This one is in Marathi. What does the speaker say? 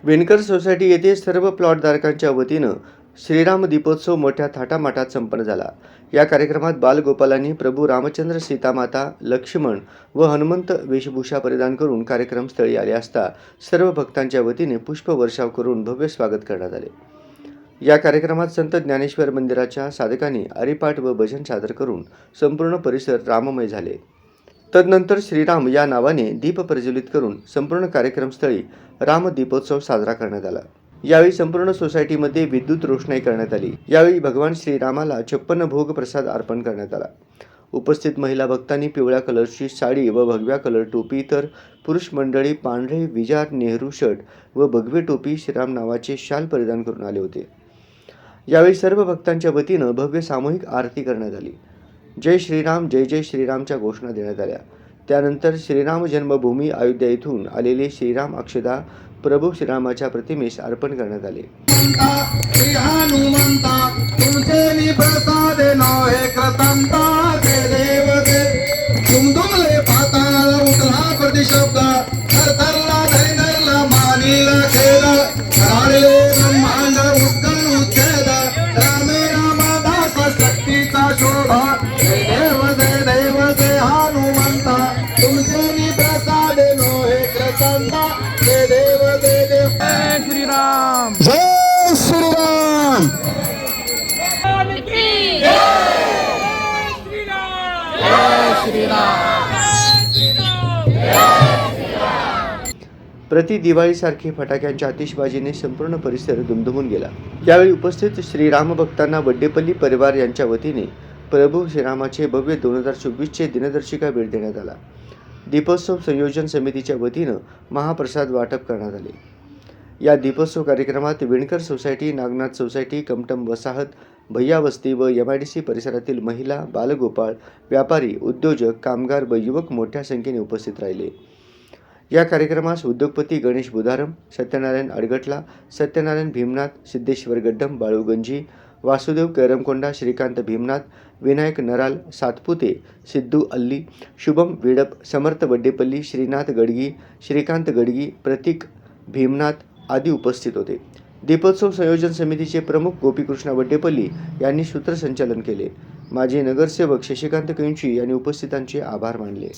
विणकर सोसायटी येथे सर्व प्लॉटधारकांच्या वतीनं श्रीराम दीपोत्सव मोठ्या थाटामाटात संपन्न झाला। या कार्यक्रमात बालगोपालांनी प्रभू रामचंद्र, सीतामाता, लक्ष्मण व हनुमंत वेशभूषा परिधान करून कार्यक्रमस्थळी आले असता सर्व भक्तांच्या वतीने पुष्पवर्षाव करून भव्य स्वागत करण्यात आले। या कार्यक्रमात संत ज्ञानेश्वर मंदिराच्या साधकांनी हरिपाठ व भजन सादर करून संपूर्ण परिसर राममय झाले। तदनंतर श्रीराम या नावाने दीप प्रज्वलित करून संपूर्ण कार्यक्रमस्थळी राम दीपोत्सव साजरा करण्यात आला। यावेळी संपूर्ण सोसायटीमध्ये विद्युत रोषणाई करण्यात आली। यावेळी भगवान श्रीरामाला 56 भोग प्रसाद अर्पण करण्यात आला। उपस्थित महिला भक्तांनी पिवळ्या कलरची साडी व भगव्या कलर टोपी, तर पुरुष मंडळी पांढरे विजार नेहरू शर्ट व भगवे टोपी श्रीराम नावाचे शाल परिधान करून आले होते। यावेळी सर्व भक्तांच्या वतीनं भव्य सामूहिक आरती करण्यात आली। जय श्रीराम, जय जय श्रीरामच्या घोषणा देण्यात आल्या। त्यानंतर श्रीराम जन्मभूमी अयोध्या येथून आलेले श्रीराम अक्षदा प्रभू श्रीरामाच्या प्रतिमेस अर्पण करण्यात आले। श्रीराम, जय श्रीराम। प्रति दिवाळीसारखे फटाक्यांच्या आतिषबाजीने संपूर्ण परिसर दुमदुमून गेला। यावेळी उपस्थित श्रीराम भक्तांना वड्डेपल्ली परिवार यांच्या वतीने प्रभू श्रीरामाचे भव्य 2024चे दिनदर्शिका भेट देण्यात आला। दीपोत्सव संयोजन समितीच्या वतीनं महाप्रसाद वाटप करण्यात आले। या दीपोत्सव कार्यक्रमात विणकर सोसायटी, नागनाथ सोसायटी, कमटम वसाहत, भैया वस्ती व MIDC परिसरातील महिला, बालगोपाळ, व्यापारी, उद्योजक, कामगार व युवक मोठ्या संख्येने उपस्थित राहिले। या कार्यक्रमास उद्योगपती गणेश बुधारम, सत्यनारायण अडगटला, सत्यनारायण भीमनाथ, सिद्धेश्वर गड्डम, बाळू गंजी, वासुदेव कैरमकोंडा, श्रीकांत भीमनाथ, विनायक नराल, सातपुते, सिद्धू अल्ली, शुभम विडप, समर्थ वड्डेपल्ली, श्रीनाथ गडगी, श्रीकांत गडगी, प्रतीक भीमनाथ आदी उपस्थित होते। दीपोत्सव संयोजन समितीचे प्रमुख गोपीकृष्ण वड्डेपल्ली यांनी सूत्रसंचालन केले। माजी नगरसेवक शशिकांत कैंची यांनी उपस्थितांचे आभार मानले।